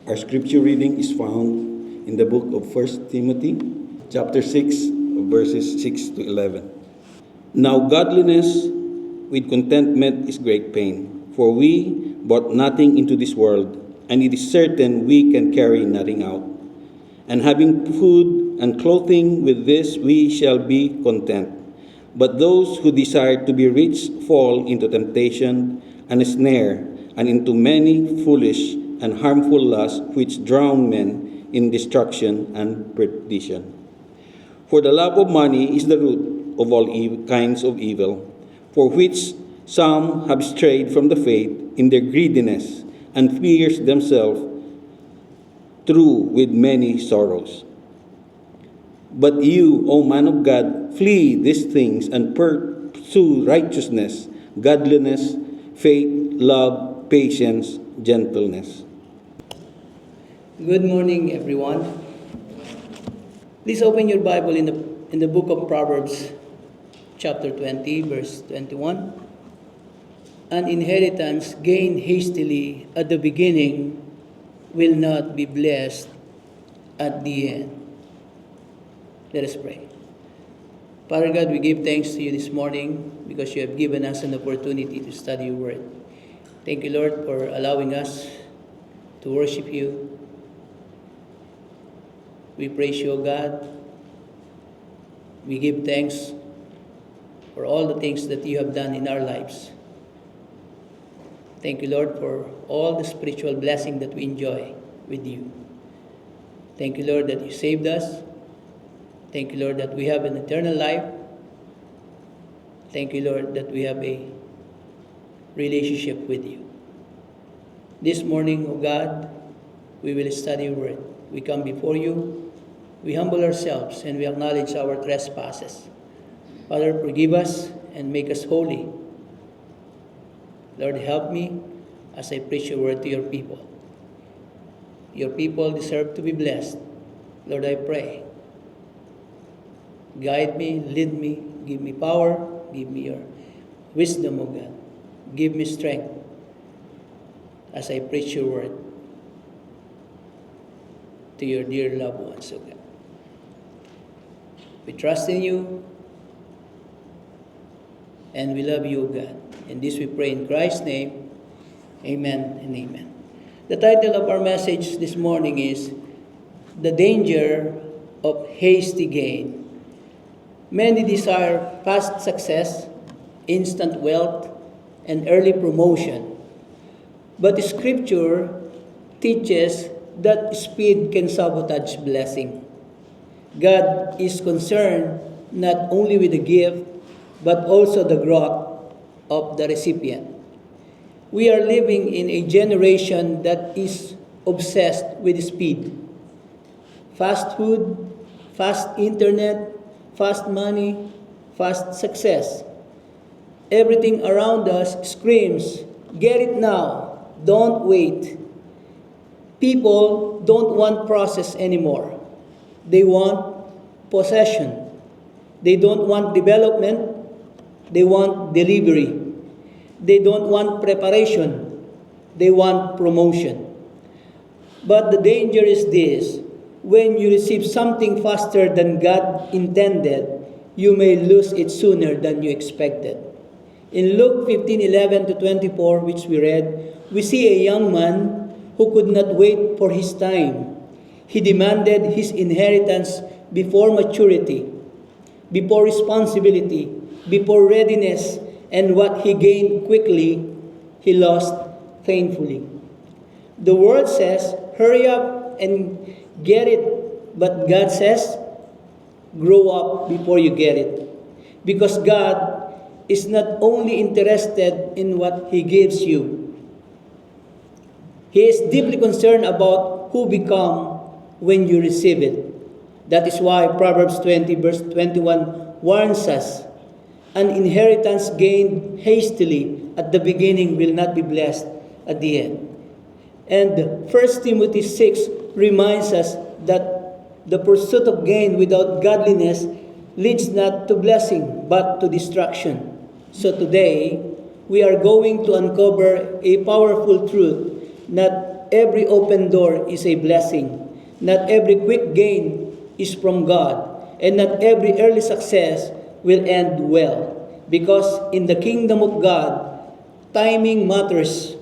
Our scripture reading is found in the book of First Timothy, chapter 6, verses 6 to 11. Now godliness with contentment is great pain, for we brought nothing into this world, and it is certain we can carry nothing out. And having food and clothing, with this we shall be content. But those who desire to be rich fall into temptation and a snare, and into many foolish and harmful lusts which drown men in destruction and perdition. For the love of money is the root of all kinds of evil, for which some have strayed from the faith in their greediness, and pierced themselves through with many sorrows. But you, O man of God, flee these things and pursue righteousness, godliness, faith, love, patience, gentleness. Good morning, everyone. Please open your Bible in the book of Proverbs, chapter 20, verse 21. An inheritance gained hastily at the beginning will not be blessed at the end. Let us pray. Father God, we give thanks to you this morning because you have given us an opportunity to study your word. Thank you, Lord, for allowing us to worship you. We praise you, O God. We give thanks for all the things that you have done in our lives. Thank you, Lord, for all the spiritual blessing that we enjoy with you. Thank you, Lord, that you saved us. Thank you, Lord, that we have an eternal life. Thank you, Lord, that we have a relationship with you. This morning, O God, we will study your word. We come before you, we humble ourselves, and we acknowledge our trespasses. Father, forgive us and make us holy. Lord, help me as I preach your word to your people. Your people deserve to be blessed. Lord, I pray. Guide me, lead me, give me power, give me your wisdom, O God. Give me strength as I preach your word to your dear loved ones, O God. We trust in you and we love you, O God. And this we pray in Christ's name. Amen and amen. The title of our message this morning is The Danger of Hasty Gain. Many desire fast success, instant wealth, and early promotion. But the Scripture teaches that speed can sabotage blessing. God is concerned not only with the gift, but also the growth of the recipient. We are living in a generation that is obsessed with speed. Fast food, fast internet, fast money, fast success. Everything around us screams, get it now, don't wait. People don't want process anymore. They want possession. They don't want development. They want delivery. They don't want preparation. They want promotion. But the danger is this. When you receive something faster than God intended, you may lose it sooner than you expected. In Luke 15:11 to 24, which we read, we see a young man who could not wait for his time. He demanded his inheritance before maturity, before responsibility, before readiness, and what he gained quickly, he lost painfully. The world says, hurry up and get it. But God says, grow up before you get it. Because God is not only interested in what He gives you. He is deeply concerned about who become when you receive it. That is why Proverbs 20 verse 21 warns us, an inheritance gained hastily at the beginning will not be blessed at the end. And 1 Timothy 6 reminds us that the pursuit of gain without godliness leads not to blessing, but to destruction. So today, we are going to uncover a powerful truth Not every open door is a blessing. Not every quick gain is from God. And not every early success will end well. Because in the kingdom of God, timing matters,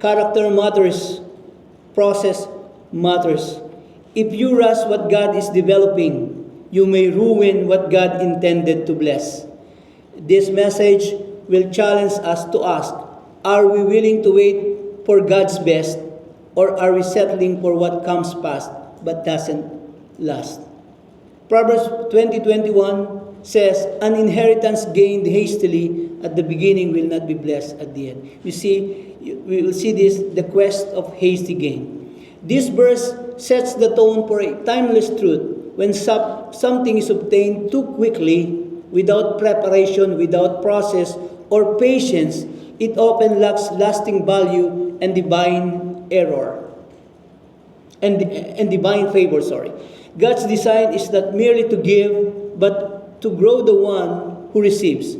character matters, process matters. If you rush what God is developing, you may ruin what God intended to bless. This message will challenge us to ask, are we willing to wait for God's best, or are we settling for what comes fast but doesn't last? Proverbs 20:21 says, an inheritance gained hastily at the beginning will not be blessed at the end. We will see this, the quest of hasty gain. This verse sets the tone for a timeless truth. When something is obtained too quickly, without preparation, without process, or patience, it often lacks lasting value and divine error. And divine favor, God's design is not merely to give, but to grow the one who receives.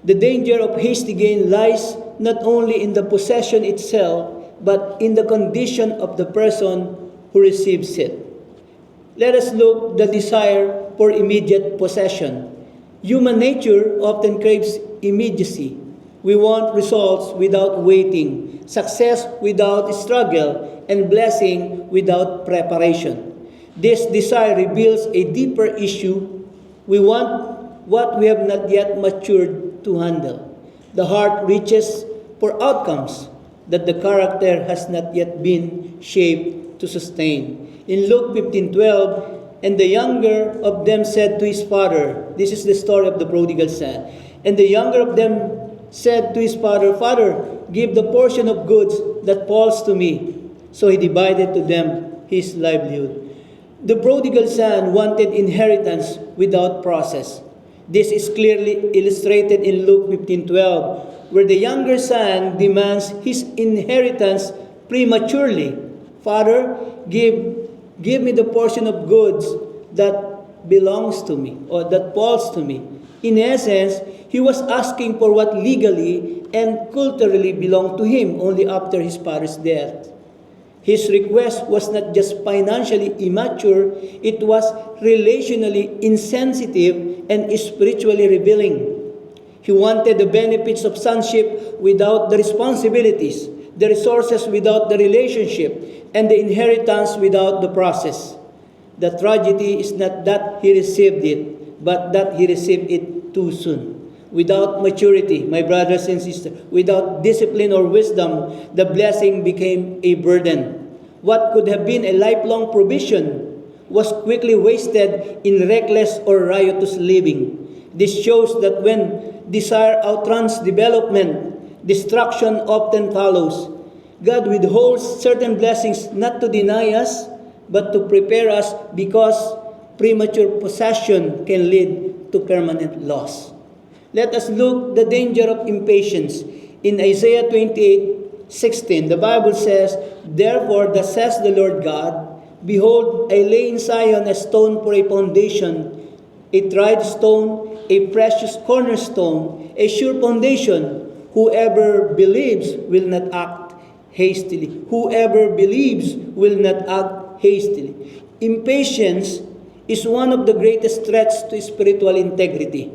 The danger of hasty gain lies not only in the possession itself, but in the condition of the person who receives it. Let us look the desire for immediate possession. Human nature often craves immediacy. We want results without waiting, success without struggle, and blessing without preparation. This desire reveals a deeper issue. We want what we have not yet matured to handle. The heart reaches for outcomes that the character has not yet been shaped to sustain. In Luke 15:12, and the younger of them said to his father, this is the story of the prodigal son, and the younger of them said to his father, Father, give the portion of goods that falls to me. So he divided to them his livelihood. The prodigal son wanted inheritance without process. This is clearly illustrated in Luke 15:12, where the younger son demands his inheritance prematurely. Father, give me the portion of goods that belongs to me, or that falls to me. In essence, he was asking for what legally and culturally belonged to him only after his father's death. His request was not just financially immature, it was relationally insensitive and spiritually revealing. He wanted the benefits of sonship without the responsibilities, the resources without the relationship, and the inheritance without the process. The tragedy is not that he received it, but that he received it too soon. Without maturity, my brothers and sisters, without discipline or wisdom, the blessing became a burden. What could have been a lifelong provision was quickly wasted in reckless or riotous living. This shows that when desire outruns development, destruction often follows. God withholds certain blessings not to deny us, but to prepare us, because premature possession can lead to permanent loss. Let us look the danger of impatience. In Isaiah 28:16, the Bible says, Therefore, thus says the Lord God, Behold, I lay in Zion a stone for a foundation, a tried stone, a precious cornerstone, a sure foundation. Whoever believes will not act hastily. Whoever believes will not act hastily. Impatience is one of the greatest threats to spiritual integrity.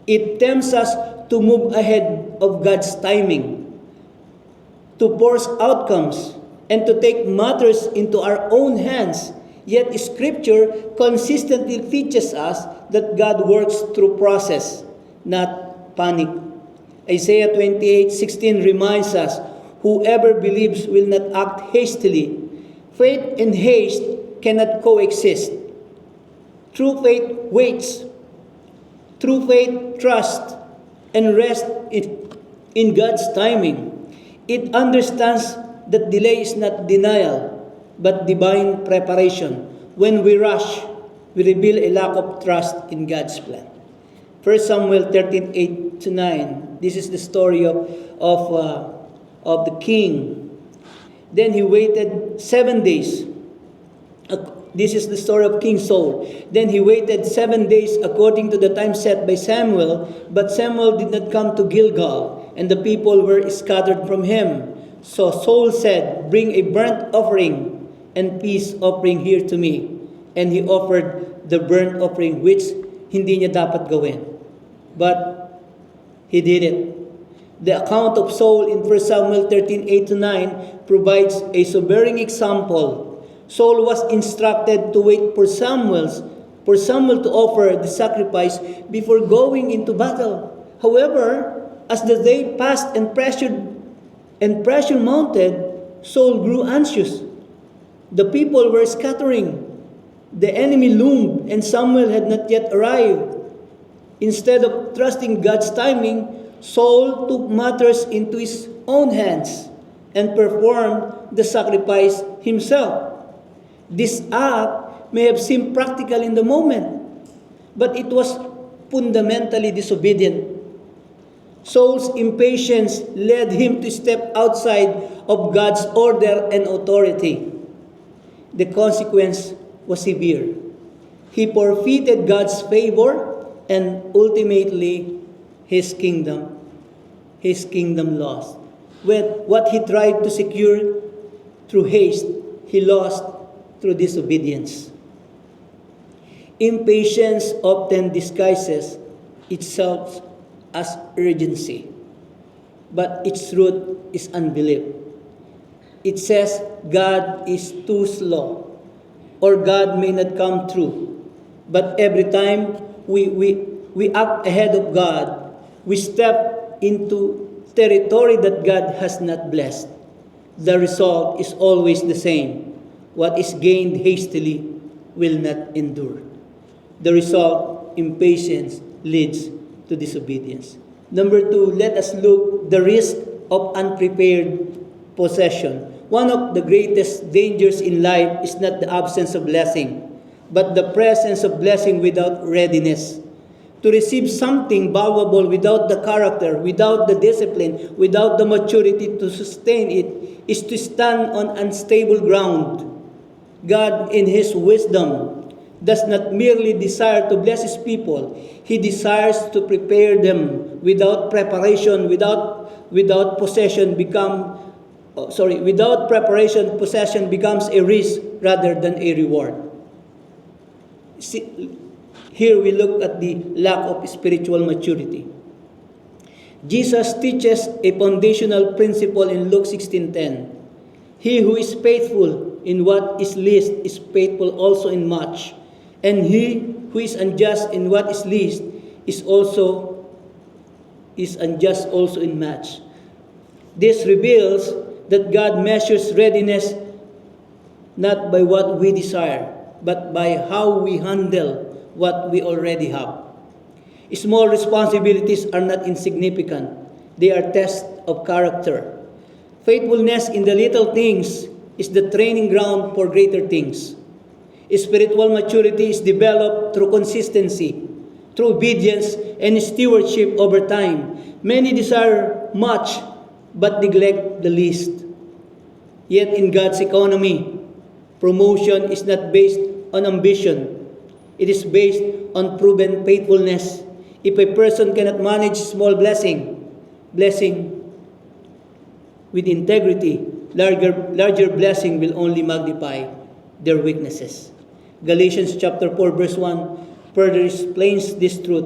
It tempts us to move ahead of God's timing, to force outcomes, and to take matters into our own hands. Yet Scripture consistently teaches us that God works through process, not panic. Isaiah 28:16 reminds us, Whoever believes will not act hastily. Faith and haste cannot coexist. True faith waits. True faith trusts and rests in God's timing. It understands that delay is not denial, but divine preparation. When we rush, we reveal a lack of trust in God's plan. 1 Samuel 13:8-9. This is the story of the king. Then he waited 7 days. This is the story of King Saul. Then he waited 7 days according to the time set by Samuel, but Samuel did not come to Gilgal, and the people were scattered from him. So Saul said, "Bring a burnt offering and peace offering here to me." And he offered the burnt offering which hindi niya dapat gawin. But he did it. The account of Saul in 1 Samuel 13:8-9 provides a sobering example. Saul was instructed to wait for Samuel to offer the sacrifice before going into battle. However, as the day passed and pressure mounted, Saul grew anxious. The people were scattering. The enemy loomed, and Samuel had not yet arrived. Instead of trusting God's timing, Saul took matters into his own hands and performed the sacrifice himself. This act may have seemed practical in the moment, but it was fundamentally disobedient. Saul's impatience led him to step outside of God's order and authority. The consequence was severe. He forfeited God's favor and ultimately his kingdom lost. With what he tried to secure through haste, he lost through disobedience. Impatience often disguises itself as urgency, but its root is unbelief. It says God is too slow, or God may not come through. But every time we act ahead of God, we step into territory that God has not blessed. The result is always the same. What is gained hastily will not endure. The result, impatience, leads to disobedience. Number 2, let us look the risk of unprepared possession. One of the greatest dangers in life is not the absence of blessing, but the presence of blessing without readiness. To receive something valuable without the character, without the discipline, without the maturity to sustain it, is to stand on unstable ground. God, in His wisdom, does not merely desire to bless His people. He desires to prepare them. Without preparation, without preparation, possession becomes a risk rather than a reward. See, here we look at the lack of spiritual maturity. Jesus teaches a foundational principle in Luke 16:10. He who is faithful in what is least is faithful also in much, and he who is unjust in what is least is unjust also in much. This reveals that God measures readiness not by what we desire, but by how we handle what we already have. Small responsibilities are not insignificant. They are tests of character. Faithfulness in the little things is the training ground for greater things. Spiritual maturity is developed through consistency, through obedience and stewardship over time. Many desire much but neglect the least. Yet in God's economy, promotion is not based on ambition. It is based on proven faithfulness. If a person cannot manage small blessing with integrity, larger blessing will only magnify their weaknesses. Galatians chapter 4 verse 1 further explains this truth.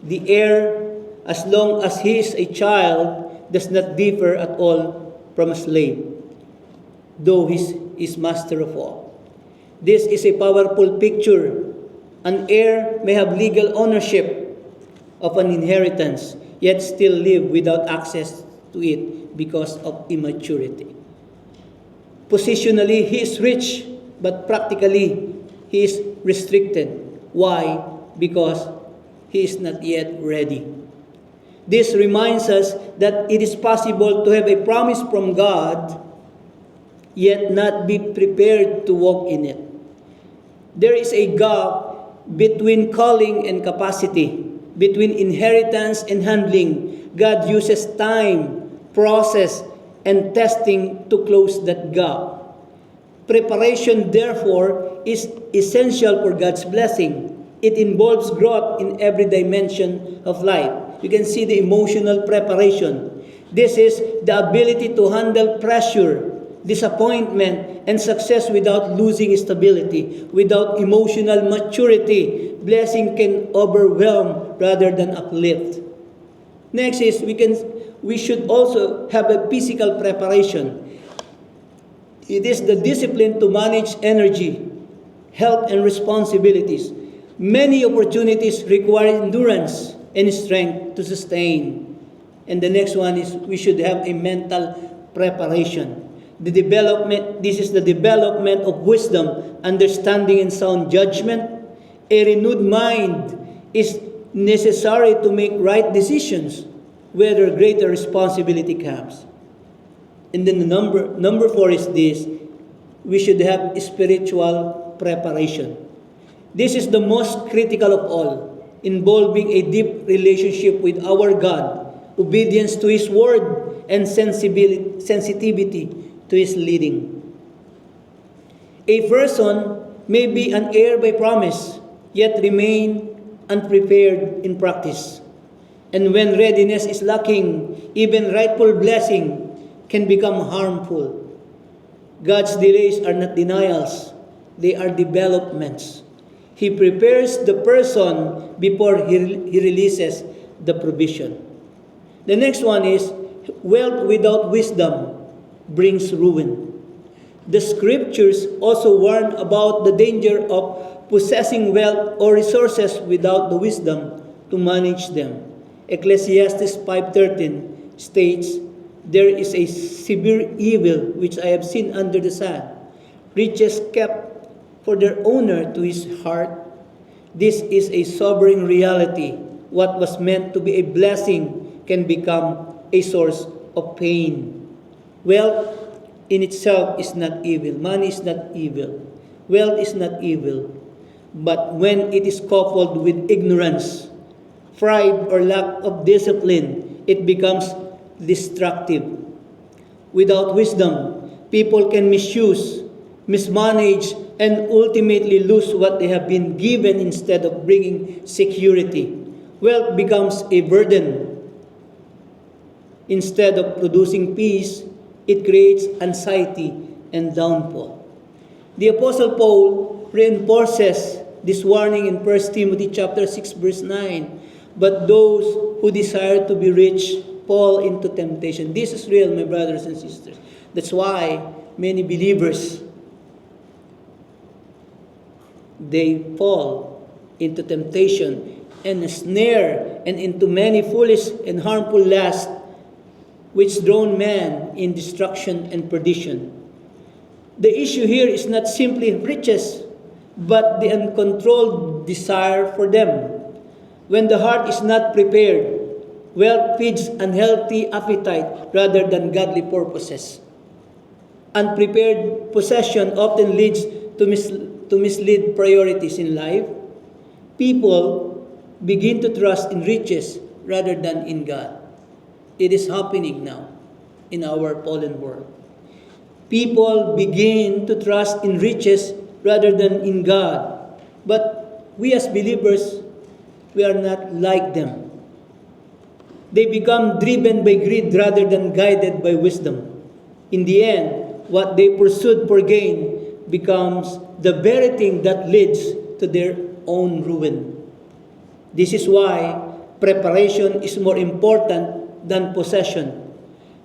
The heir, as long as he is a child, does not differ at all from a slave, though he is master of all. This is a powerful picture. An heir may have legal ownership of an inheritance, yet still live without access to it because of immaturity. Positionally, he is rich, but practically, he is restricted. Why? Because he is not yet ready. This reminds us that it is possible to have a promise from God, yet not be prepared to walk in it. There is a gap between calling and capacity, between inheritance and handling. God uses time, process, and testing to close that gap. Preparation, therefore, is essential for God's blessing. It involves growth in every dimension of life. You can see the emotional preparation, This is the ability to handle pressure, disappointment, and success without losing stability. Without emotional maturity, blessing can overwhelm rather than uplift. Next is we should also have a physical preparation. It is the discipline to manage energy, health, and responsibilities. Many opportunities require endurance and strength to sustain. And the next one is we should have a mental preparation. This is the development of wisdom, understanding, and sound judgment. A renewed mind is necessary to make right decisions, whether greater responsibility comes. And then the number 4 is this: we should have spiritual preparation. This is the most critical of all, involving a deep relationship with our God, obedience to His Word, and sensitivity to His leading. A person may be an heir by promise, yet remain unprepared in practice. And when readiness is lacking, even rightful blessing can become harmful. God's delays are not denials, they are developments. He prepares the person before He releases the provision. The next one is, wealth without wisdom brings ruin. The scriptures also warn about the danger of possessing wealth or resources without the wisdom to manage them. Ecclesiastes 5:13 states, "There is a severe evil which I have seen under the sun, riches kept for their owner to his heart." This is a sobering reality. What was meant to be a blessing can become a source of pain. Wealth in itself is not evil. Money is not evil. Wealth is not evil. But when it is coupled with ignorance, pride, or lack of discipline, it becomes destructive. Without wisdom, people can misuse, mismanage, and ultimately lose what they have been given instead of bringing security. Wealth becomes a burden. Instead of producing peace, it creates anxiety and downfall. The Apostle Paul reinforces this warning in 1 Timothy chapter 6 verse 9. But those who desire to be rich fall into temptation. This is real, my brothers and sisters. That's why many believers, they fall into temptation and a snare and into many foolish and harmful lusts, which drown man in destruction and perdition. The issue here is not simply riches, but the uncontrolled desire for them. When the heart is not prepared, wealth feeds unhealthy appetite rather than godly purposes. Unprepared possession often leads to mislead priorities in life. People begin to trust in riches rather than in God. It is happening now in our fallen world. People begin to trust in riches rather than in God. But we as believers, we are not like them. They become driven by greed rather than guided by wisdom. In the end, what they pursued for gain becomes the very thing that leads to their own ruin. This is why preparation is more important than possession.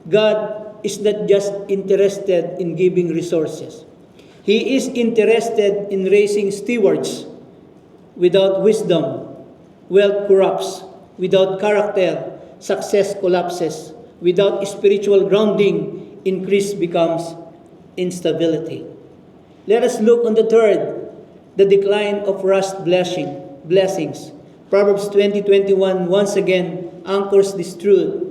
God is not just interested in giving resources. He is interested in raising stewards. Without wisdom, wealth corrupts. Without character, success collapses. Without spiritual grounding, increase becomes instability. Let us look on the third, the decline of rushed blessings. Proverbs 20:21 once again anchors this truth.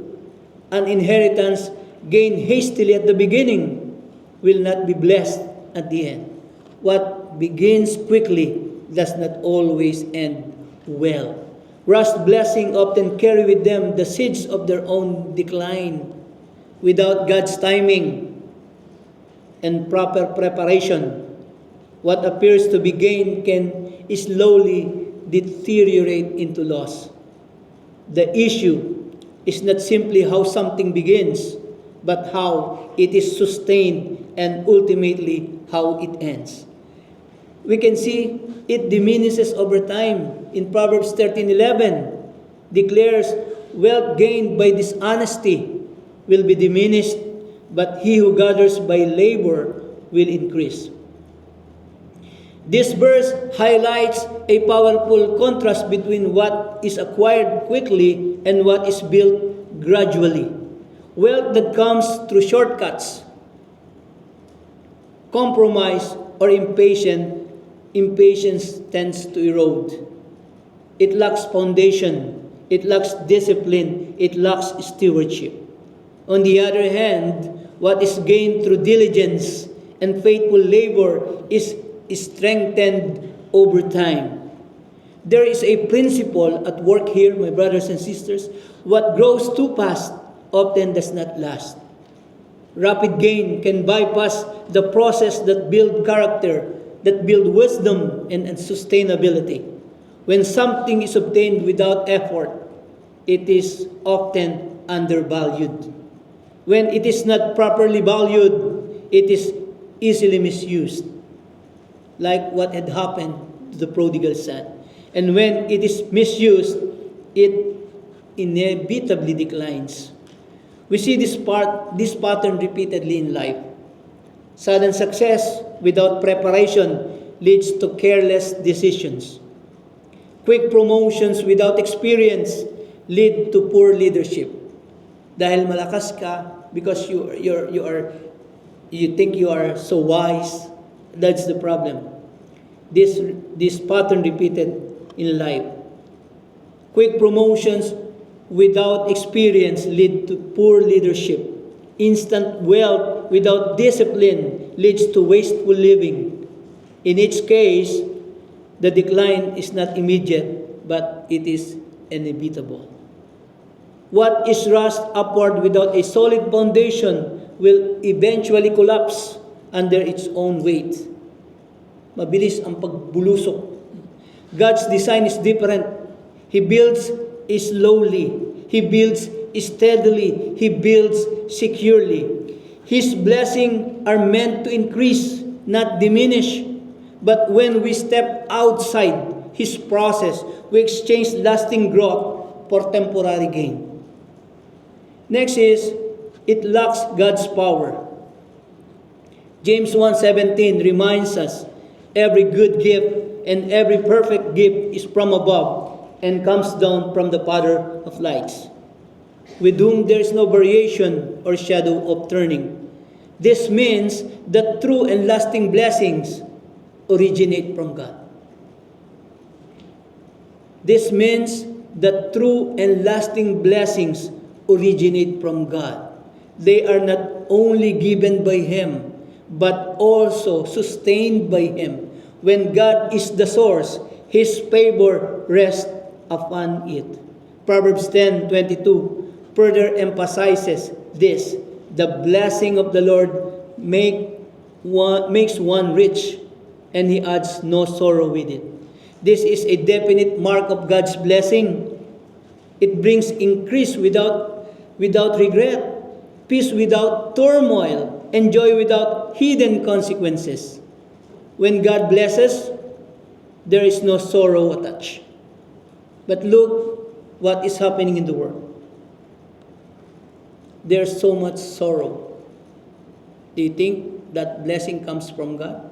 An inheritance gained hastily at the beginning will not be blessed at the end. What begins quickly does not always end well. Rushed blessings often carry with them the seeds of their own decline. Without God's timing and proper preparation, what appears to be gained can slowly deteriorate into loss. The issue is not simply how something begins, but how it is sustained and ultimately how it ends. We can see it diminishes over time. In Proverbs 13:11 declares, wealth gained by dishonesty will be diminished, but he who gathers by labor will increase. This verse highlights a powerful contrast between what is acquired quickly and what is built gradually. Wealth that comes through shortcuts, compromise, or impatience tends to erode. It lacks foundation, it lacks discipline, it lacks stewardship. On the other hand, what is gained through diligence and faithful labor is strengthened over time. There is a principle at work here, my brothers and sisters. What grows too fast often does not last. Rapid gain can bypass the process that build character, that build wisdom and sustainability. When something is obtained without effort, it is often undervalued. When it is not properly valued, it is easily misused, like what had happened to the prodigal son. And when it is misused, it inevitably declines. We see this pattern repeatedly in life. Sudden success without preparation leads to careless decisions. Quick promotions without experience lead to poor leadership. Dahil malakas ka, because you think you are so wise, that's the problem. This pattern repeated in life. Quick promotions without experience lead to poor leadership. Instant wealth without discipline leads to wasteful living. In each case, the decline is not immediate, but it is inevitable. What is rushed upward without a solid foundation will eventually collapse under its own weight. Mabilis ang pagbulusok. God's design is different. He builds slowly. He builds steadily. He builds securely. His blessings are meant to increase, not diminish. But when we step outside His process, we exchange lasting growth for temporary gain. Next is, it lacks God's power. James 1:17 reminds us, every good gift and every perfect gift is from above and comes down from the Father of lights, with whom there is no variation or shadow of turning. This means that true and lasting blessings originate from God. This means that true and lasting blessings originate from God. They are not only given by Him, but also sustained by Him. When God is the source, His favor rests upon it. Proverbs 10:22 further emphasizes this. The blessing of the Lord makes one rich, and He adds no sorrow with it. This is a definite mark of God's blessing. It brings increase without regret, peace without turmoil, and joy without hidden consequences. When God blesses, there is no sorrow attached. But look what is happening in the world. There's so much sorrow. Do you think that blessing comes from God?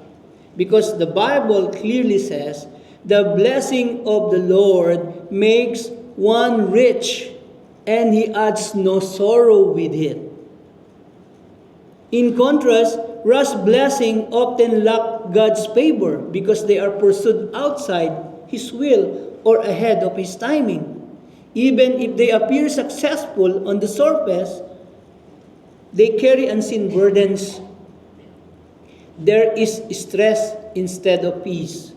Because the Bible clearly says, the blessing of the Lord makes one rich, and He adds no sorrow with it. In contrast, rushed blessing often lack God's favor because they are pursued outside His will or ahead of His timing. Even if they appear successful on the surface, they carry unseen burdens. There is stress instead of peace,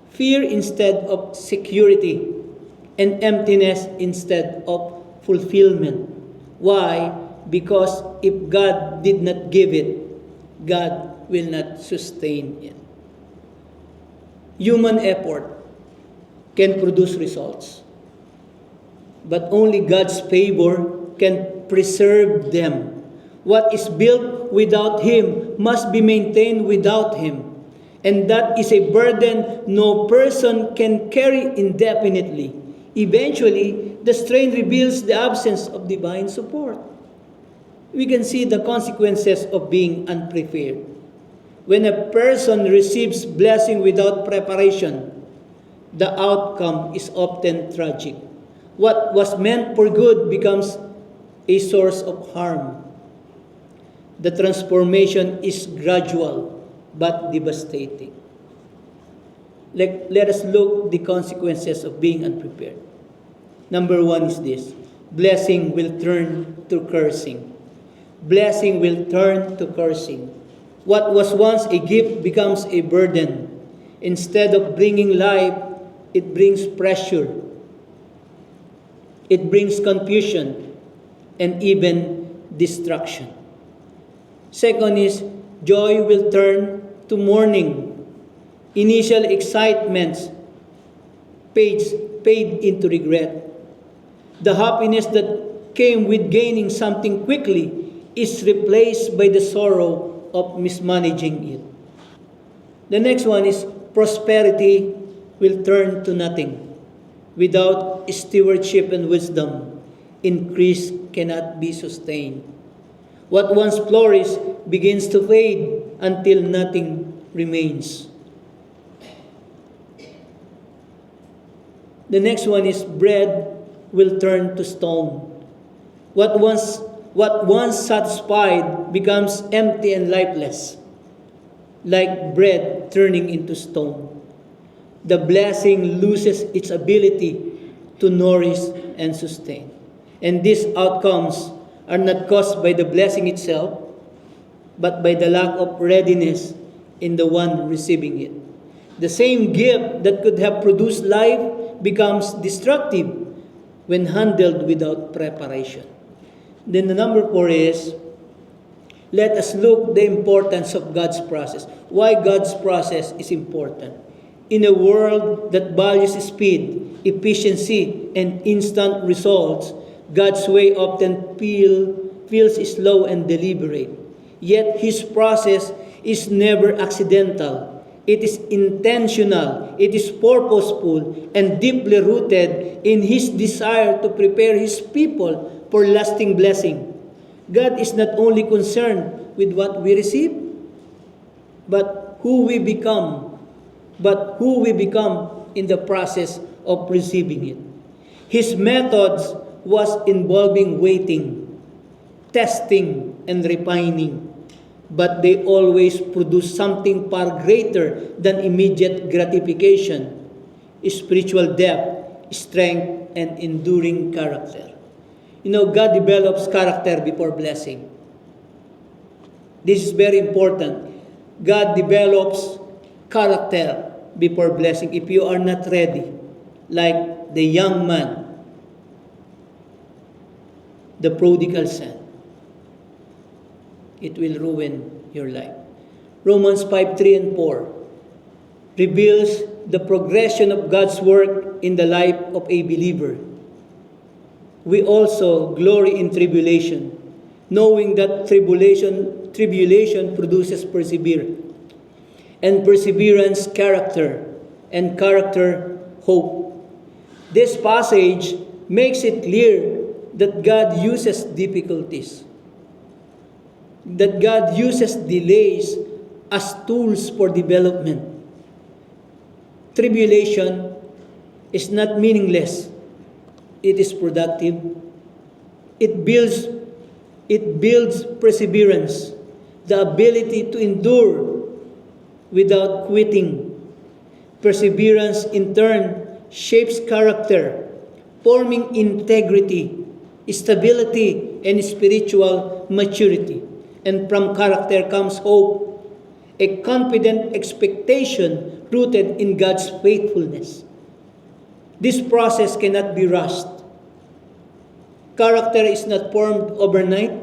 fear instead of security, and emptiness instead of fulfillment. Why? Because if God did not give it, God will not sustain it. Human effort can produce results. but only God's favor can preserve them. What is built without Him must be maintained without Him. And that is a burden no person can carry indefinitely. Eventually, the strain reveals the absence of divine support. We can see the consequences of being unprepared. When a person receives blessing without preparation, the outcome is often tragic. What was meant for good becomes a source of harm. The transformation is gradual but devastating. Let us look the consequences of being unprepared. Number one is this: blessing will turn to cursing. Blessing will turn to cursing. What was once a gift becomes a burden. Instead of bringing life, it brings pressure. It brings confusion and even destruction. Second is, joy will turn to mourning. Initial excitements fade into regret. The happiness that came with gaining something quickly is replaced by the sorrow of mismanaging it. The next one is, prosperity will turn to nothing. Without stewardship and wisdom, increase cannot be sustained. What once flourished begins to fade until nothing remains. The next one is, bread will turn to stone. What once satisfied becomes empty and lifeless, like bread turning into stone. The blessing loses its ability to nourish and sustain. And these outcomes are not caused by the blessing itself, but by the lack of readiness in the one receiving it. The same gift that could have produced life becomes destructive when handled without preparation. Then the number 4 is, let us look the importance of God's process. Why God's process is important. In a world that values speed, efficiency, and instant results, God's way often feels slow and deliberate. Yet His process is never accidental. It is intentional, it is purposeful, and deeply rooted in His desire to prepare His people for lasting blessing. God is not only concerned with what we receive, but who we become in the process of receiving it. His methods was involving waiting, testing, and refining, but they always produce something far greater than immediate gratification: spiritual depth, strength, and enduring character. God develops character before blessing. This is very important. God develops character before blessing. If you are not ready, like the young man, the prodigal son, it will ruin your life. Romans 5:3 and 4 reveals the progression of God's work in the life of a believer. We also glory in tribulation, knowing that tribulation produces perseverance, and perseverance, character, and character, hope. This passage makes it clear that God uses difficulties, that God uses delays as tools for development. Tribulation is not meaningless. It is productive. It builds perseverance, the ability to endure without quitting. Perseverance, in turn, shapes character, forming integrity, stability, and spiritual maturity. And from character comes hope, a confident expectation rooted in God's faithfulness. This process cannot be rushed. Character is not formed overnight.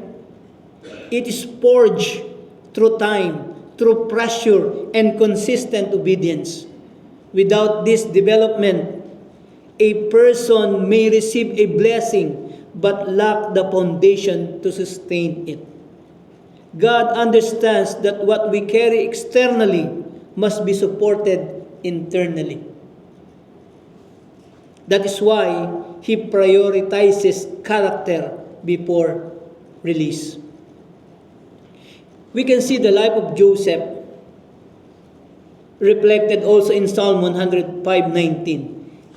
It is forged through time, through pressure, and consistent obedience. Without this development, A person may receive a blessing but lack the foundation to sustain it. God understands that what we carry externally must be supported internally. That is why He prioritizes character before release. We can see the life of Joseph reflected also in Psalm 105:19,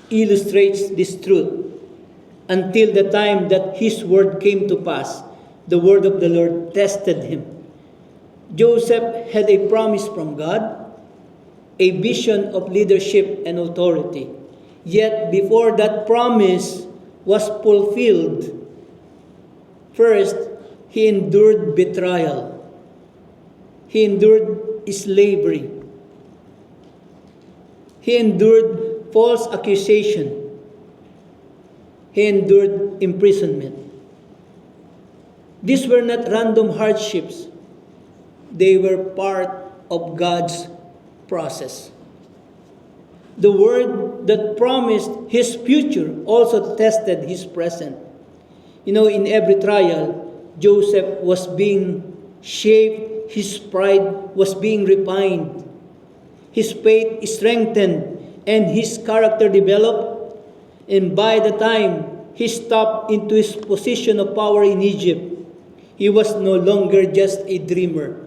illustrates this truth. Until the time that his word came to pass, the word of the Lord tested him. Joseph had a promise from God, a vision of leadership and authority. Yet before that promise was fulfilled, first, he endured betrayal. He endured slavery. He endured false accusation. He endured imprisonment. These were not random hardships. They were part of God's process. The word that promised his future also tested his present. You know, in every trial, Joseph was being shaped, his pride was being refined, his faith strengthened, and his character developed. And by the time he stepped into his position of power in Egypt, he was no longer just a dreamer.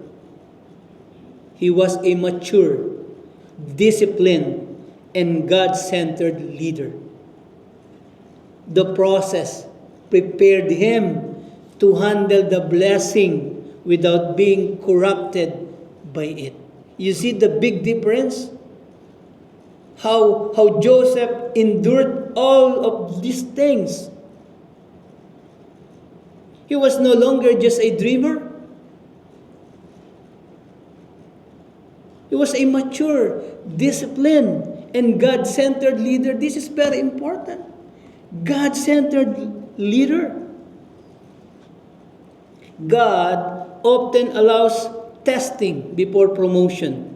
He was a mature, disciplined, and God-centered leader. The process prepared him to handle the blessing without being corrupted by it. You see the big difference? How Joseph endured all of these things. He was no longer just a dreamer. He was a mature, disciplined, and God-centered leader. This is very important. God-centered leader. God often allows testing before promotion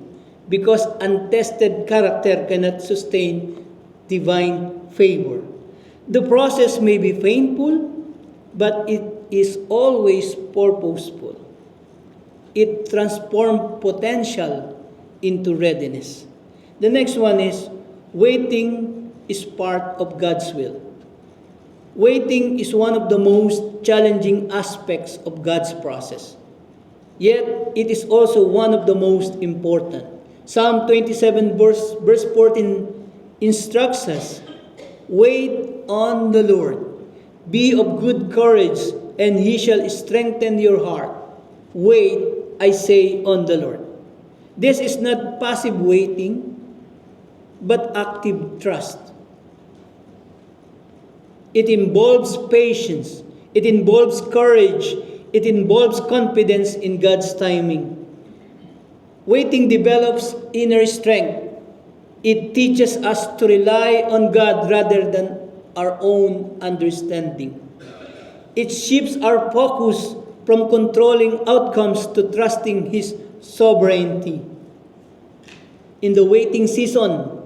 because untested character cannot sustain divine favor. The process may be painful, but it is always purposeful. It transforms potential into readiness. The next one is, waiting is part of God's will. Waiting is one of the most challenging aspects of God's process. Yet, it is also one of the most important. Psalm 27 verse 14 instructs us, wait on the Lord. Be of good courage, and He shall strengthen your heart. Wait, I say, on the Lord. This is not passive waiting, but active trust. It involves patience. It involves courage. It involves confidence in God's timing. Waiting develops inner strength. It teaches us to rely on God rather than our own understanding. It shifts our focus from controlling outcomes to trusting His sovereignty. In the waiting season,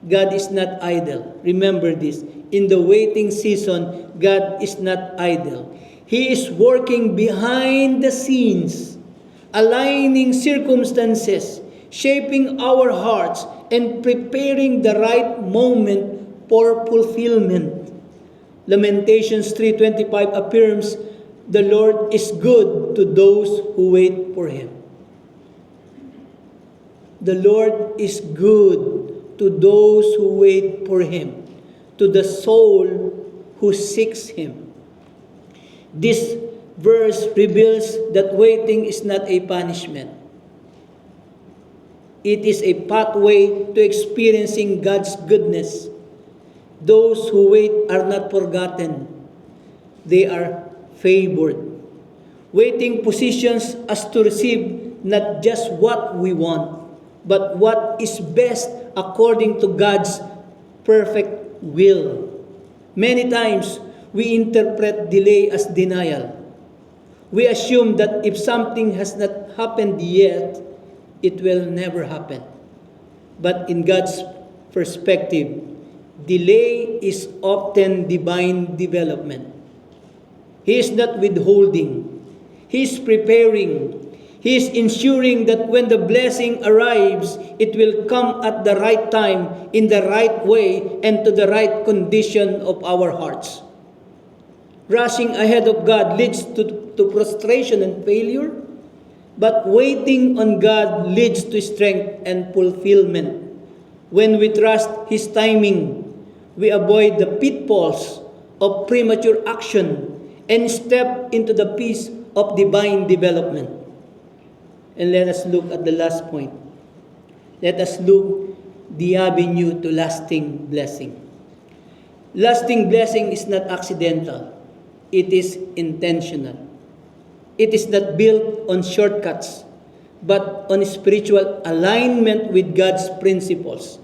God is not idle. Remember this. In the waiting season, God is not idle. He is working behind the scenes, aligning circumstances, shaping our hearts, and preparing the right moment for fulfillment. Lamentations 3:25 affirms, the Lord is good to those who wait for Him. The Lord is good to those who wait for Him, to the soul who seeks Him. This verse reveals that waiting is not a punishment. It is a pathway to experiencing God's goodness. Those who wait are not forgotten. They are favored. Waiting positions us to receive not just what we want, but what is best according to God's perfect will. Many times, we interpret delay as denial. We assume that if something has not happened yet, it will never happen. But in God's perspective, delay is often divine development. He is not withholding. He is preparing. He is ensuring that when the blessing arrives, it will come at the right time, in the right way, and to the right condition of our hearts. Rushing ahead of God leads to prostration and failure, but waiting on God leads to strength and fulfillment. When we trust His timing, we avoid the pitfalls of premature action and step into the peace of divine development. And let us look at the last point. Let us look the avenue to lasting blessing. Lasting blessing is not accidental. It is intentional. It is not built on shortcuts, but on spiritual alignment with God's principles.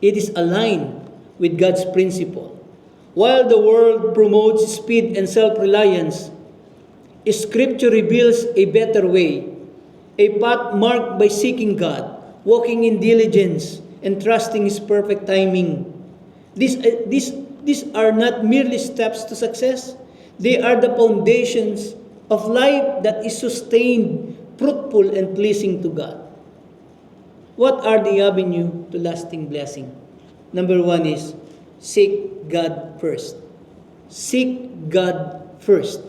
It is aligned with God's principle. While the world promotes speed and self-reliance, Scripture reveals a better way, a path marked by seeking God, walking in diligence, and trusting His perfect timing. These are not merely steps to success. They are the foundations of life that is sustained, fruitful, and pleasing to God. What are the avenue to lasting blessing? Number one is seek God first. Seek God first.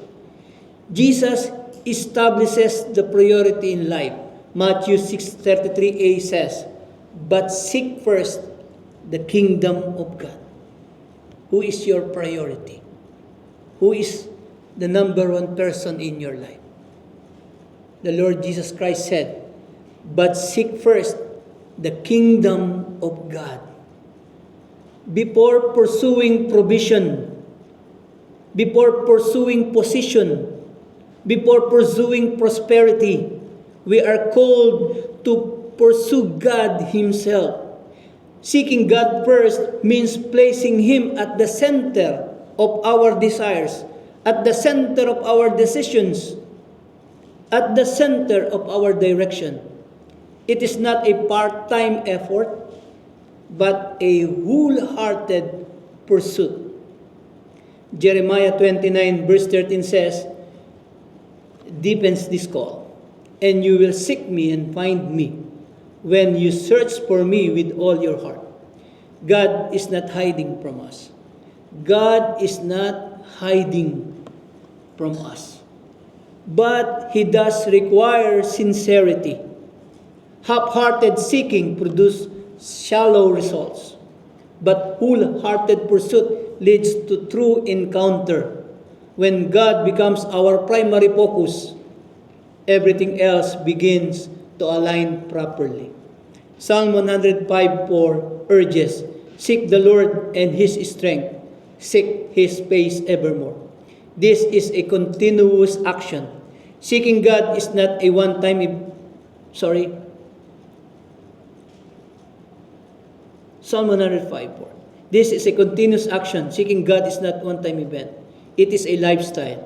Jesus establishes the priority in life. Matthew 6:33a says, "But seek first the kingdom of God." Who is your priority? Who is the number one person in your life? The Lord Jesus Christ said, "But seek first the kingdom of God." Before pursuing provision, before pursuing position, before pursuing prosperity, we are called to pursue God Himself. Seeking God first means placing Him at the center of our desires, at the center of our decisions, at the center of our direction. It is not a part-time effort, but a wholehearted pursuit. Jeremiah 29 verse 13 says, deepens this call, "And you will seek me and find me when you search for me with all your heart." God is not hiding from us. God is not hiding from us. But He does require sincerity. Half-hearted seeking produces shallow results, but wholehearted pursuit leads to true encounter. When God becomes our primary focus, everything else begins to align properly. Psalm 105:4 urges, "Seek the Lord and His strength, seek His face evermore." This is a continuous action. Seeking God is not a Psalm 105:4. This is a continuous action. Seeking God is not one-time event. It is a lifestyle.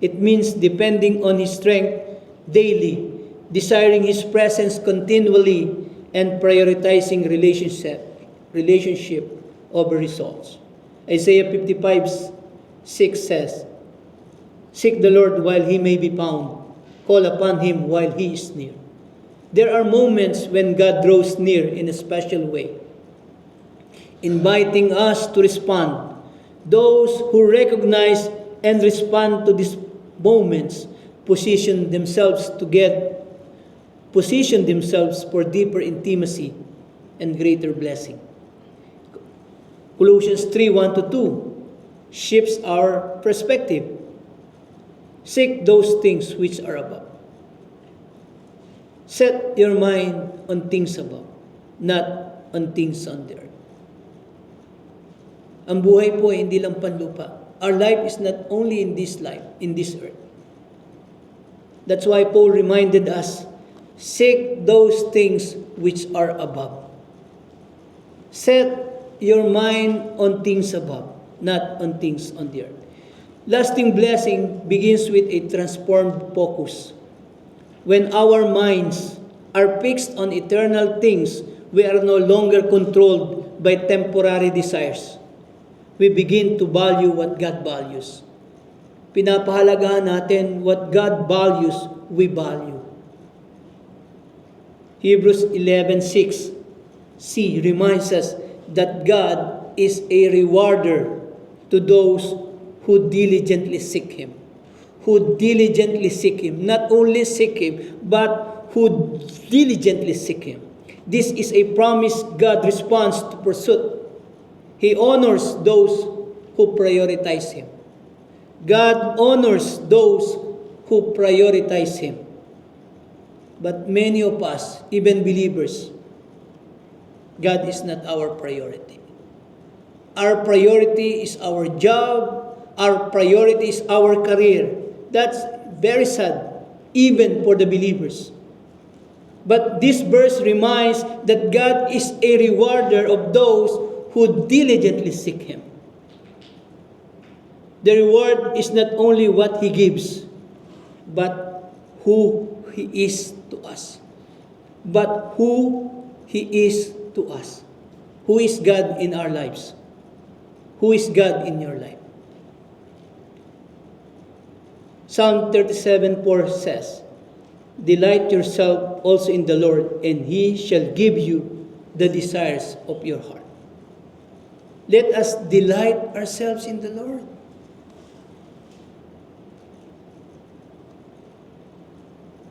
It means depending on His strength daily, desiring His presence continually, and prioritizing relationship over results. Isaiah 55:6 says, "Seek the Lord while He may be found. Call upon Him while He is near." There are moments when God draws near in a special way, inviting us to respond. Those who recognize and respond to these moments position themselves for deeper intimacy and greater blessing. Colossians 3:1-2 shifts our perspective. Seek those things which are above. Set your mind on things above, not on things on the earth. Ang buhay po ay hindi lang panlupa. Our life is not only in this life, in this earth. That's why Paul reminded us, seek those things which are above. Set your mind on things above, not on things on the earth. Lasting blessing begins with a transformed focus. When our minds are fixed on eternal things, we are no longer controlled by temporary desires. We begin to value what God values. Pinapahalagahan natin what God values, we value. Hebrews 11:6 C reminds us that God is a rewarder to those who diligently seek Him. Who diligently seek Him. Not only seek Him, but who diligently seek Him. This is a promise God responds to pursuit. He honors those who prioritize Him. God honors those who prioritize Him. But many of us, even believers, God is not our priority. Our priority is our job. Our priority is our career. That's very sad, even for the believers. But this verse reminds that God is a rewarder of those who diligently seek Him. The reward is not only what He gives, but who He is to us. But who He is to us. Who is God in our lives? Who is God in your life? Psalm 37:4 says, "Delight yourself also in the Lord, and He shall give you the desires of your heart." Let us delight ourselves in the Lord.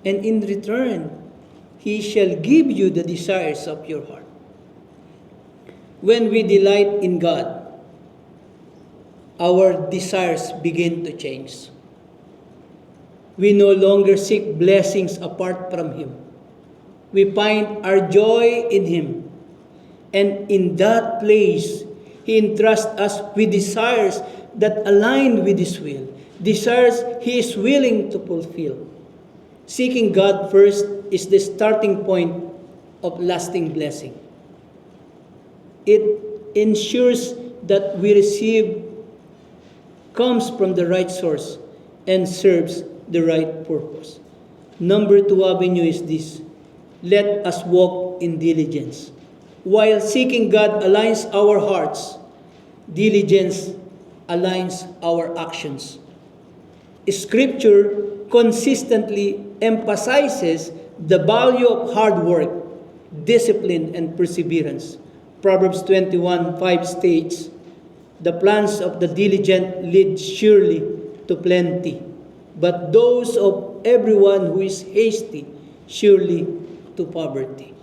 And in return, He shall give you the desires of your heart. When we delight in God, our desires begin to change. We no longer seek blessings apart from Him. We find our joy in Him. And in that place, He entrusts us with desires that align with His will. Desires He is willing to fulfill. Seeking God first is the starting point of lasting blessing. It ensures that we receive comes from the right source and serves the right purpose. Number 2 avenue is this: let us walk in diligence. While seeking God aligns our hearts, diligence aligns our actions. Scripture consistently emphasizes the value of hard work, discipline, and perseverance. Proverbs 21:5 states, "The plans of the diligent lead surely to plenty, but those of everyone who is hasty surely to poverty."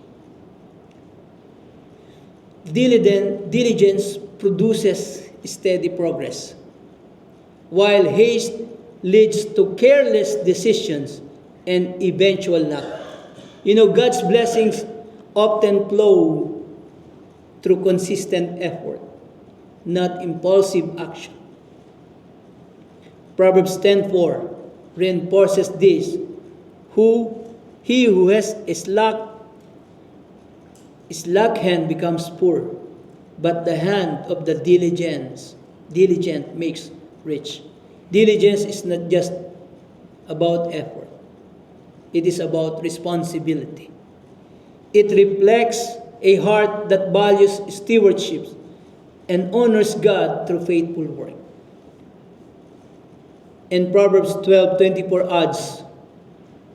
Diligence produces steady progress, while haste leads to careless decisions and eventual lack. God's blessings often flow through consistent effort, not impulsive action. Proverbs 10:4 reinforces this: He who has a slack hand becomes poor, but the hand of the diligent makes rich. Diligence is not just about effort. It is about responsibility. It reflects a heart that values stewardship and honors God through faithful work. And Proverbs 12:24 adds,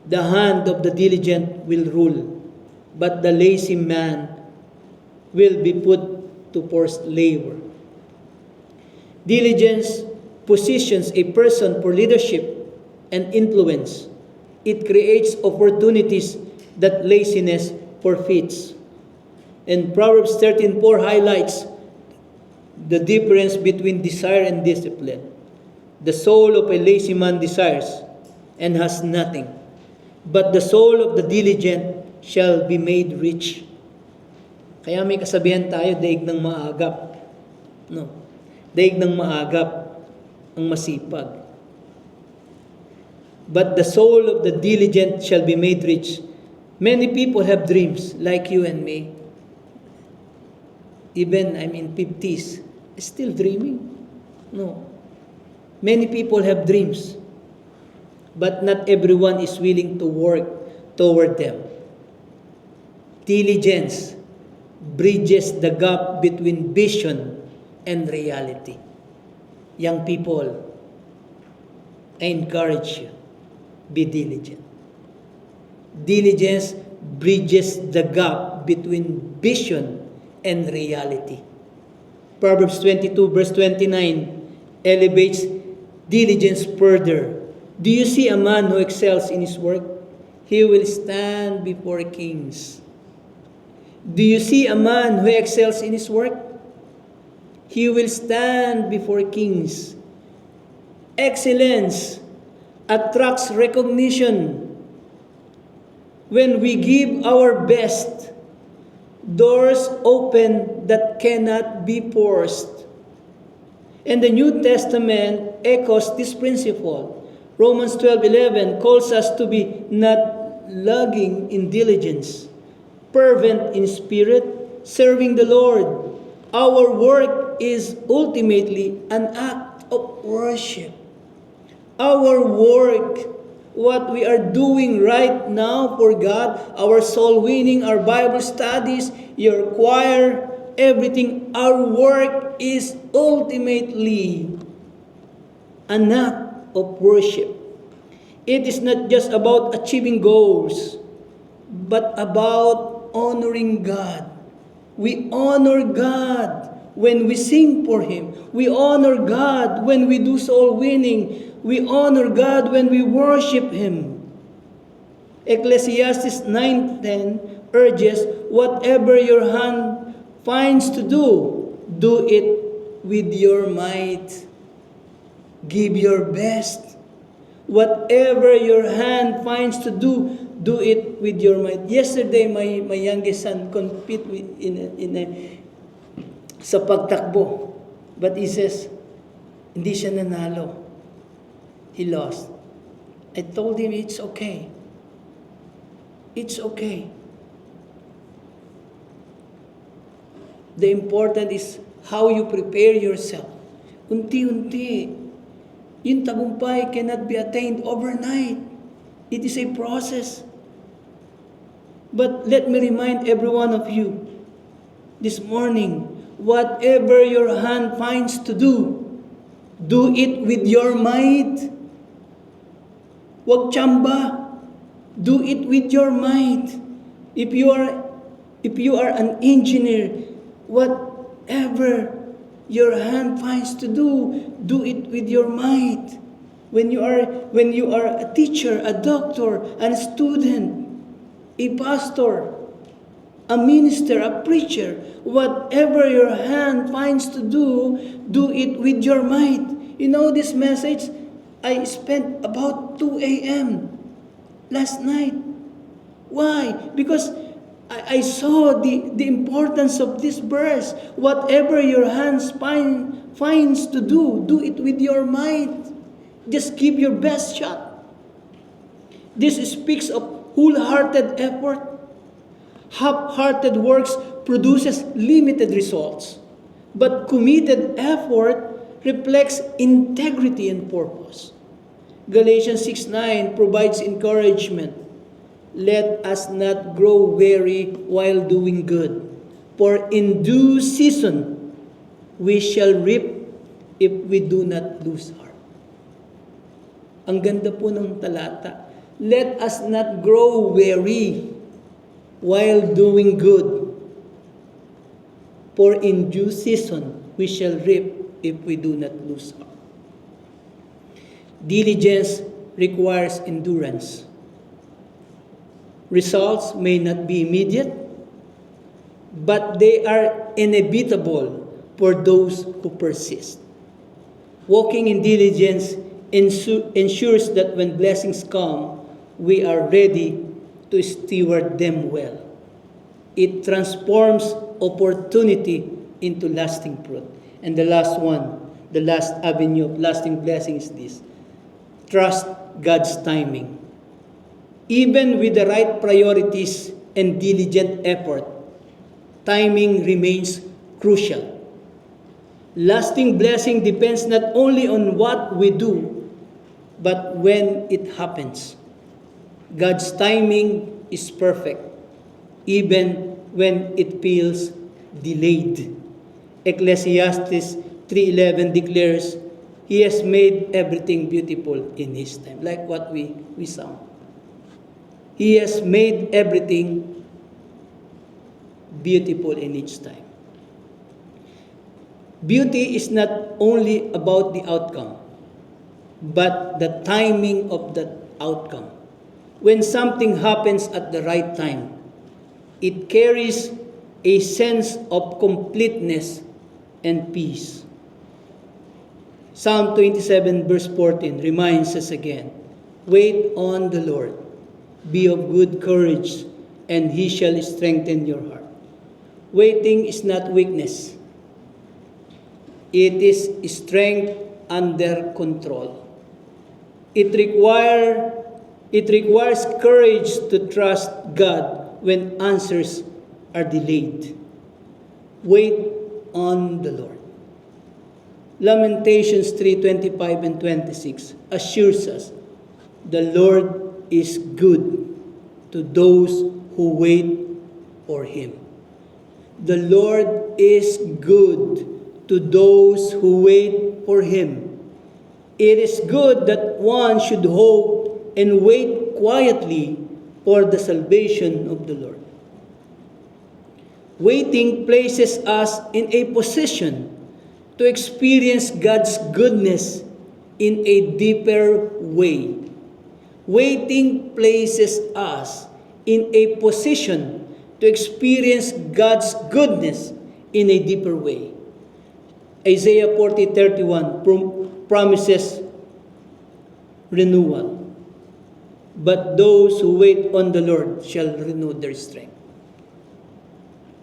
"The hand of the diligent will rule, but the lazy man will be put to forced labor." Diligence positions a person for leadership and influence. It creates opportunities that laziness forfeits. And Proverbs 13:4 highlights the difference between desire and discipline. The soul of a lazy man desires and has nothing, but the soul of the diligent shall be made rich. Kaya may kasabihan tayo, daig ng maagap. No. Daig ng maagap ang masipag. But the soul of the diligent shall be made rich. Many people have dreams, like you and me. Even I'm in 50s, still dreaming. No. Many people have dreams, but not everyone is willing to work toward them. Diligence bridges the gap between vision and reality. Young people, I encourage you, be diligent. Diligence bridges the gap between vision and reality. Proverbs 22 verse 29 elevates diligence further. Do you see a man who excels in his work? He will stand before kings. Do you see a man who excels in his work? He will stand before kings. Excellence attracts recognition. When we give our best, doors open that cannot be forced. And the New Testament echoes this principle. Romans 12:11 calls us to be not lagging in diligence, fervent in spirit, serving the Lord. Our work is ultimately an act of worship. Our work, what we are doing right now for God, our soul winning, our Bible studies, your choir, everything, our work is ultimately an act of worship. It is not just about achieving goals, but about honoring God. We honor God when we sing for Him. We honor God when we do soul winning. We honor God when we worship Him. Ecclesiastes 9:10 urges, whatever your hand finds to do, do it with your might. Give your best. Whatever your hand finds to do, do it with your might. Yesterday, my youngest son compete sa pagtakbo. But he says, hindi siya nanalo. He lost. I told him, it's okay. It's okay. The important is how you prepare yourself. Unti-unti. Yung tagumpay cannot be attained overnight. It is a process. But let me remind every one of you this morning, whatever your hand finds to do it with your might. Huwag tsamba. Do it with your might. If you are an engineer, whatever your hand finds to do it with your might. When you are a teacher, a doctor, a student, a pastor, a minister, a preacher, whatever your hand finds to do it with your might. You know this message, I spent about 2 a.m. last night. Why? Because I saw the importance of this verse. Whatever your hands finds to do it with your might. Just give your best shot. This speaks of wholehearted effort. Half-hearted works produces limited results. But committed effort reflects integrity and purpose. Galatians 6:9 provides encouragement. Let us not grow weary while doing good, for in due season we shall reap if we do not lose heart. Ang ganda po ng talata. Let us not grow weary while doing good, for in due season we shall reap if we do not lose heart. Diligence requires endurance. Results may not be immediate, but they are inevitable for those who persist. Walking in diligence ensures that when blessings come, we are ready to steward them well. It transforms opportunity into lasting fruit. And the last one, the last avenue of lasting blessing is this. Trust God's timing. Even with the right priorities and diligent effort, timing remains crucial. Lasting blessing depends not only on what we do, but when it happens. God's timing is perfect, even when it feels delayed. Ecclesiastes 3:11 declares, He has made everything beautiful in His time. Like what we sang. He has made everything beautiful in its time. Beauty is not only about the outcome, but the timing of that outcome. When something happens at the right time, it carries a sense of completeness and peace. Psalm 27 verse 14 reminds us again, wait on the Lord, be of good courage, and He shall strengthen your heart. Waiting is not weakness. It is strength under control. It requires courage to trust God when answers are delayed. Wait on the Lord. Lamentations 3:25 and 26 assures us the Lord is good to those who wait for Him. The Lord is good to those who wait for Him. It is good that one should hope and wait quietly for the salvation of the Lord. Waiting places us in a position to experience God's goodness in a deeper way. Waiting places us in a position to experience God's goodness in a deeper way. Isaiah 40:31 promises renewal. But those who wait on the Lord shall renew their strength.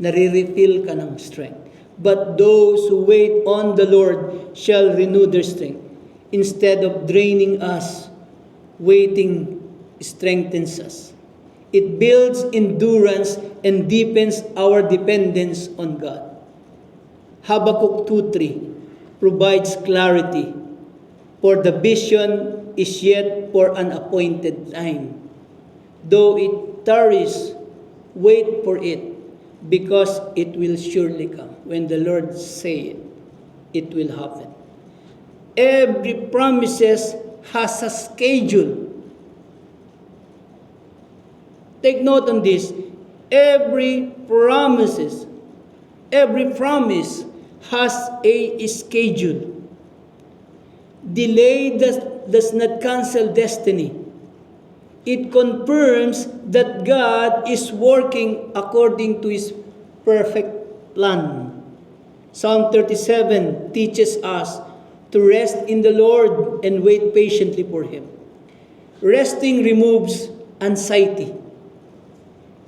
Nare-refill ka ng strength. But those who wait on the Lord shall renew their strength. Instead of draining us, waiting strengthens us. It builds endurance and deepens our dependence on God. Habakkuk 2:3 provides clarity. For the vision is yet for an appointed time. Though it tarries, wait for it, because it will surely come. When the Lord say it, it will happen. Every promises has a schedule. Take note on this. Every promise has a schedule. Delay does not cancel destiny. It confirms that God is working according to His perfect plan. Psalm 37 teaches us to rest in the Lord and wait patiently for Him. Resting removes anxiety.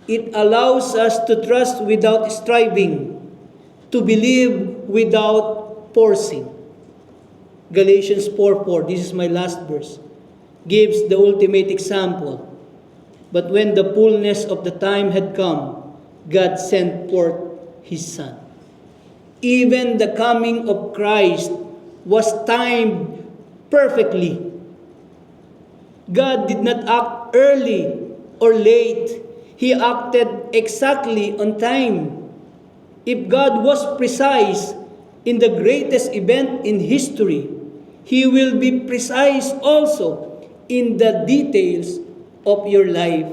It allows us to trust without striving, to believe without forcing. Galatians 4:4, this is my last verse, gives the ultimate example. But when the fullness of the time had come, God sent forth His Son. Even the coming of Christ was timed perfectly. God did not act early or late. He acted exactly on time. If God was precise in the greatest event in history, He will be precise also in the details of your life.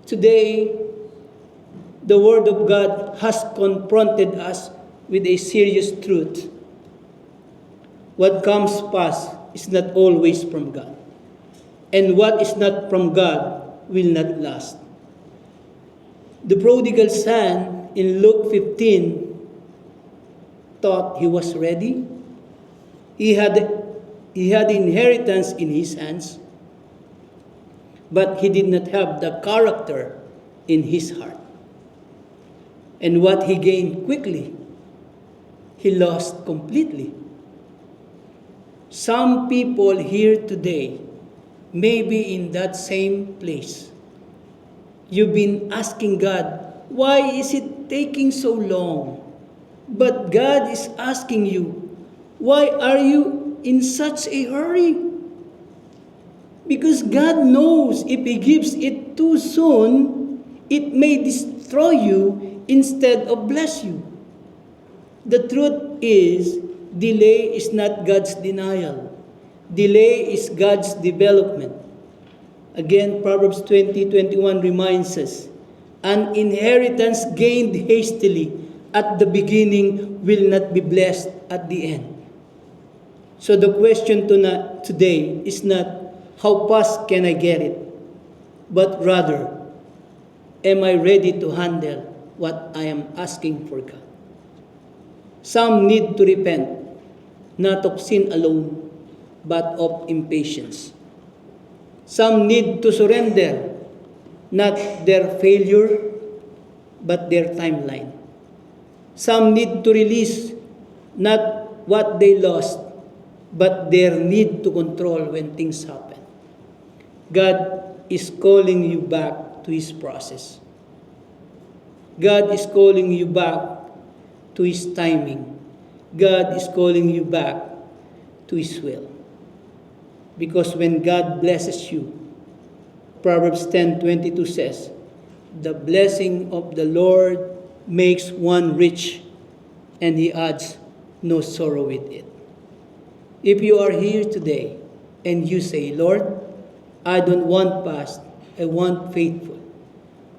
Today, the Word of God has confronted us with a serious truth. What comes past is not always from God. And what is not from God will not last. The prodigal son in Luke 15 thought he was ready. He had inheritance in his hands, but he did not have the character in his heart. And what he gained quickly, he lost completely. Some people here today may be in that same place. You've been asking God, why is it taking so long? But God is asking you, why are you in such a hurry? Because God knows if He gives it too soon, it may destroy you instead of bless you. The truth is, delay is not God's denial. Delay is God's development. Again, Proverbs 20:21 reminds us, an inheritance gained hastily at the beginning will not be blessed at the end. So the question today is not, how fast can I get it? But rather, am I ready to handle what I am asking for God? Some need to repent, not of sin alone, but of impatience. Some need to surrender, not their failure, but their timeline. Some need to release, not what they lost, but their need to control when things happen. God is calling you back to His process. God is calling you back to His timing. God is calling you back to His will. Because when God blesses you, Proverbs 10:22 says, the blessing of the Lord makes one rich, and He adds no sorrow with it. If you are here today and you say, Lord, I don't want past, I want faithful.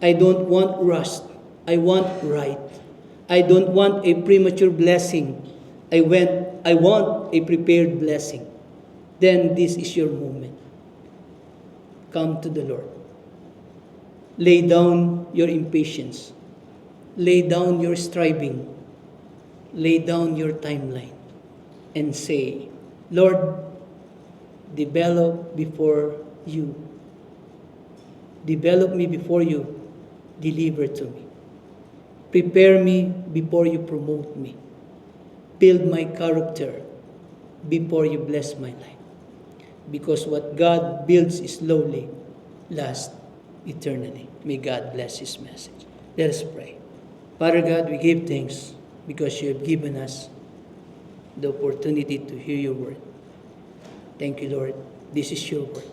I don't want rust, I want right. I don't want a premature blessing, I want a prepared blessing. Then this is your moment. Come to the Lord. Lay down your impatience. Lay down your striving. Lay down your timeline. And say, Lord, develop before you. Develop me before you deliver to me. Prepare me before you promote me. Build my character before you bless my life. Because what God builds slowly lasts eternally. May God bless His message. Let us pray. Father God, we give thanks because you have given us the opportunity to hear your word. Thank you, Lord. This is your word.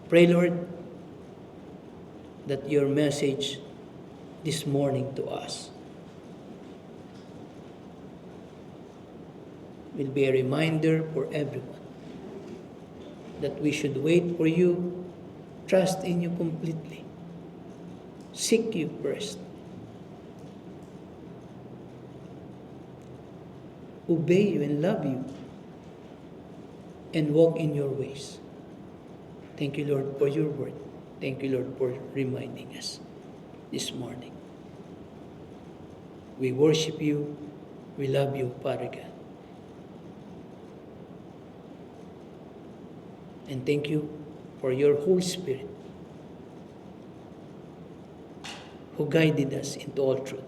Pray, Lord, that your message this morning to us will be a reminder for everyone that we should wait for you, trust in you completely, seek you first, obey you and love you, and walk in your ways. Thank you, Lord, for your word. Thank you, Lord, for reminding us this morning. We worship you. We love you, Father God. And thank you for your Holy Spirit who guided us into all truth.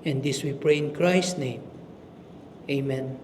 And this we pray in Christ's name. Amen.